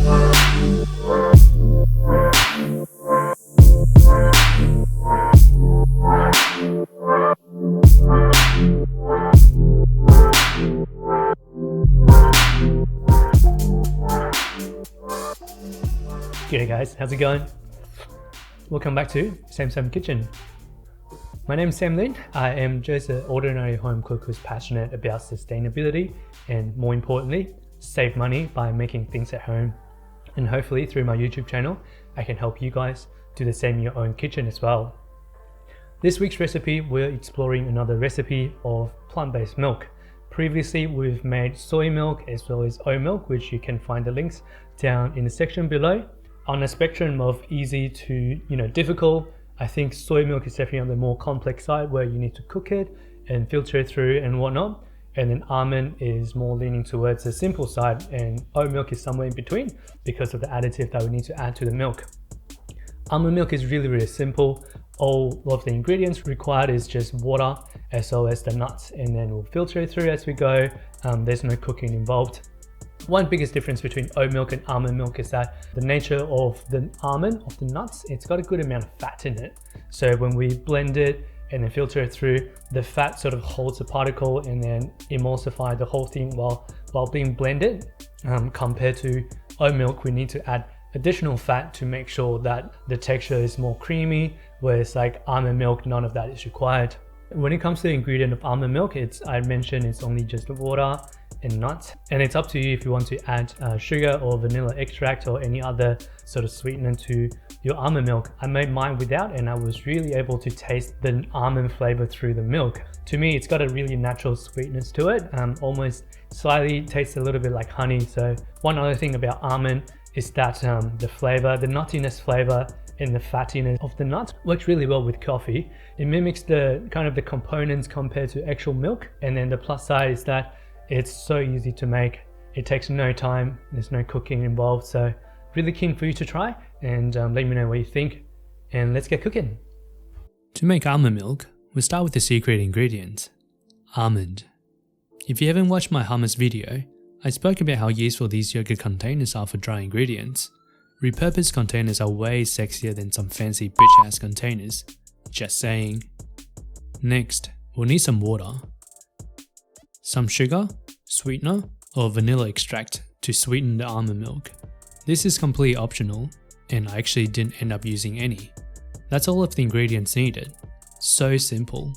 G'day guys, how's it going? Welcome back to Sam Kitchen. My name is Sam Lin. I am just an ordinary home cook who's passionate about sustainability and, more importantly, save money by making things at home. And hopefully through my YouTube channel, I can help you guys do the same in your own kitchen as well. This week's recipe, we're exploring another recipe of plant-based milk. Previously, we've made soy milk as well as oat milk, which you can find the links down in the section below. On a spectrum of easy to difficult, I think soy milk is definitely on the more complex side where you need to cook it and filter it through and whatnot. And then almond is more leaning towards the simple side, and oat milk is somewhere in between because of the additive that we need to add to the milk. Almond milk is really simple. All of the ingredients required is just water as well as the nuts, and then we'll filter it through as we go. There's no cooking involved. One biggest difference between oat milk and almond milk is that the nature of the almond, of the nuts, it's got a good amount of fat in it. So when we blend it and then filter it through, the fat sort of holds the particle and then emulsify the whole thing while being blended. Compared to oat milk, we need to add additional fat to make sure that the texture is more creamy, whereas like almond milk, none of that is required. When it comes to the ingredient of almond milk, I mentioned it's only just water and nuts, and it's up to you if you want to add sugar or vanilla extract or any other sort of sweetener to your almond milk. I made mine without, and I was really able to taste the almond flavor through the milk. To me, it's got a really natural sweetness to it, almost slightly tastes a little bit like honey. So one other thing about almond is that the flavor, the nuttiness flavor and the fattiness of the nuts works really well with coffee. It mimics the kind of the components compared to actual milk. And then the plus side is that it's so easy to make. It takes no time, there's no cooking involved. So really keen for you to try, and let me know what you think, and let's get cooking. To make almond milk, we'll start with the secret ingredient, almond. If you haven't watched my hummus video, I spoke about how useful these yogurt containers are for dry ingredients. Repurposed containers are way sexier than some fancy bitch-ass containers. Just saying. Next, we'll need some water, some sugar, sweetener, or vanilla extract to sweeten the almond milk. This is completely optional, and I actually didn't end up using any. That's all of the ingredients needed. So simple.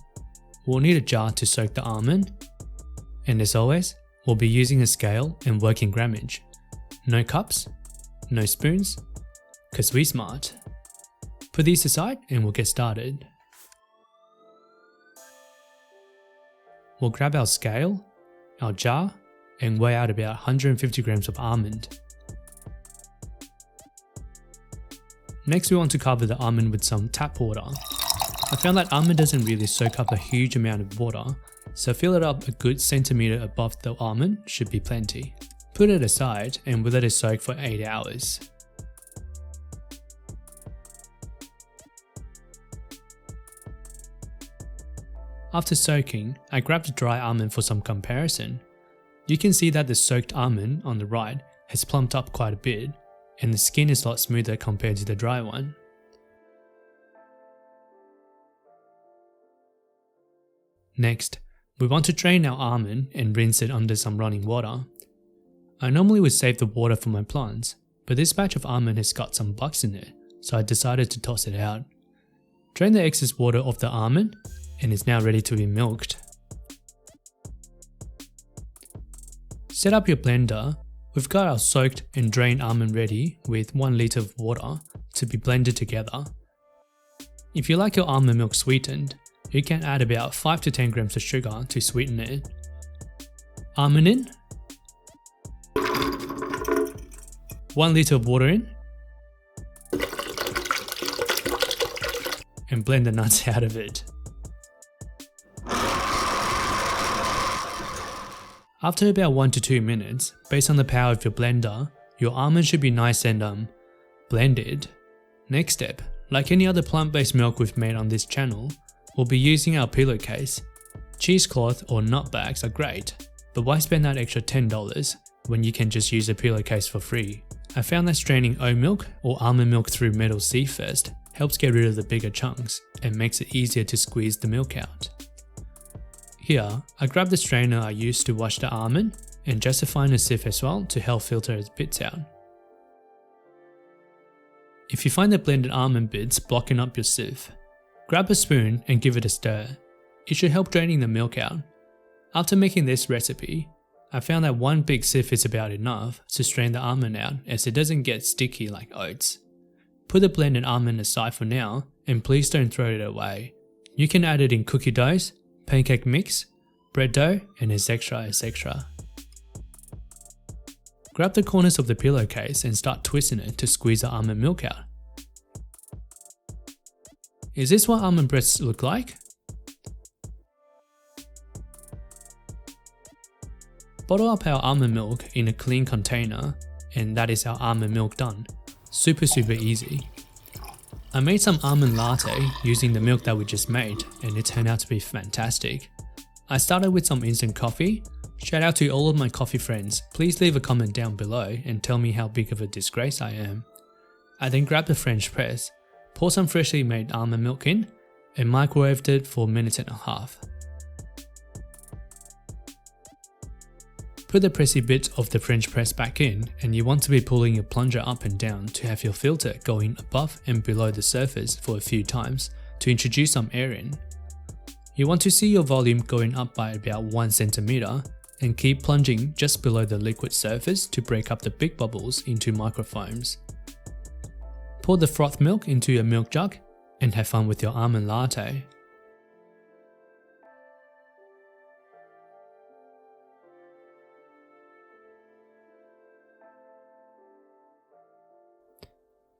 We'll need a jar to soak the almond, and as always, we'll be using a scale and working grammage. No cups, no spoons, cause we smart. Put these aside and we'll get started. We'll grab our scale, our jar, and weigh out about 150 grams of almond. Next, we want to cover the almond with some tap water. I found that almond doesn't really soak up a huge amount of water, so fill it up a good centimeter above the almond should be plenty. Put it aside and we'll let it soak for 8 hours. After soaking, I grabbed a dry almond for some comparison. You can see that the soaked almond on the right has plumped up quite a bit, and the skin is a lot smoother compared to the dry one. Next, we want to drain our almond and rinse it under some running water. I normally would save the water for my plants, but this batch of almond has got some bugs in it, so I decided to toss it out. Drain the excess water off the almond, and it's now ready to be milked. Set up your blender. We've got our soaked and drained almond ready with 1 liter of water to be blended together. If you like your almond milk sweetened, you can add about 5 to 10 grams of sugar to sweeten it. Almond in, 1 liter of water in, and blend the nuts out of it. After about 1 to 2 minutes, based on the power of your blender, your almond should be nice and blended. Next step, like any other plant-based milk we've made on this channel, we'll be using our pillowcase. Cheesecloth or nut bags are great, but why spend that extra $10 when you can just use a pillowcase for free? I found that straining oat milk or almond milk through metal sieve first helps get rid of the bigger chunks and makes it easier to squeeze the milk out. Here, I grabbed the strainer I used to wash the almond and just a finer sieve as well to help filter its bits out. If you find the blended almond bits blocking up your sieve, grab a spoon and give it a stir. It should help draining the milk out. After making this recipe, I found that one big sieve is about enough to strain the almond out as it doesn't get sticky like oats. Put the blended almond aside for now and please don't throw it away. You can add it in cookie doughs, pancake mix, bread dough, and etc. Grab the corners of the pillowcase and start twisting it to squeeze the almond milk out. Is this what almond breasts look like? Bottle up our almond milk in a clean container and that is our almond milk done. Super easy. I made some almond latte using the milk that we just made and it turned out to be fantastic. I started with some instant coffee. Shout out to all of my coffee friends, please leave a comment down below and tell me how big of a disgrace I am. I then grabbed the French press, pour some freshly made almond milk in and microwaved it for 1.5 minutes. Put the pressy bit of the French press back in and you want to be pulling your plunger up and down to have your filter going above and below the surface for a few times to introduce some air in. You want to see your volume going up by about 1 centimeter and keep plunging just below the liquid surface to break up the big bubbles into microfoams. Pour the froth milk into your milk jug and have fun with your almond latte.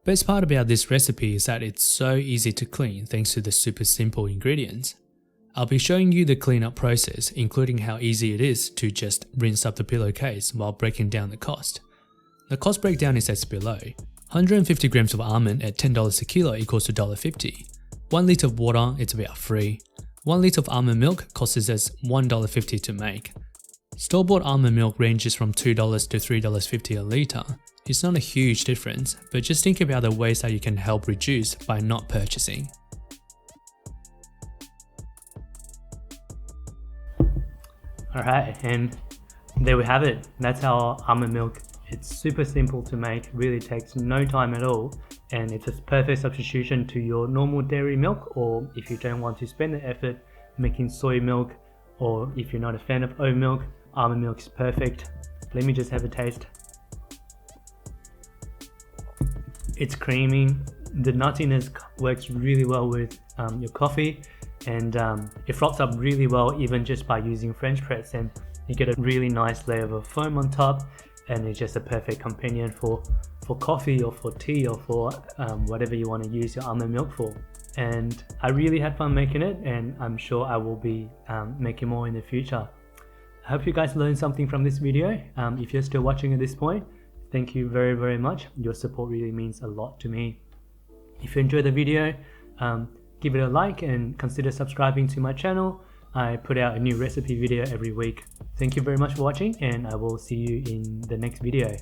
Best part about this recipe is that it's so easy to clean thanks to the super simple ingredients. I'll be showing you the cleanup process, including how easy it is to just rinse up the pillowcase while breaking down the cost. The cost breakdown is as below. 150 grams of almond at $10 a kilo equals to $1.50. 1 litre of water, it's about free. 1 litre of almond milk costs us $1.50 to make. Store-bought almond milk ranges from $2 to $3.50 a litre. It's not a huge difference, but just think about the ways that you can help reduce by not purchasing. Alright, and there we have it. That's our almond milk. It's super simple to make, really takes no time at all, and it's a perfect substitution to your normal dairy milk, or if you don't want to spend the effort making soy milk, or if you're not a fan of oat milk, almond milk is perfect. Let me just have a taste. It's creamy, the nuttiness works really well with your coffee, and it froths up really well even just by using French press, and you get a really nice layer of foam on top, and it's just a perfect companion for coffee or for tea or for whatever you want to use your almond milk for. And I really had fun making it, and I'm sure I will be making more in the future. I hope you guys learned something from this video. If you're still watching at this point, thank you very much. Your support really means a lot to me. If you enjoyed the video, give it a like and consider subscribing to my channel. I put out a new recipe video every week. Thank you very much for watching, and I will see you in the next video.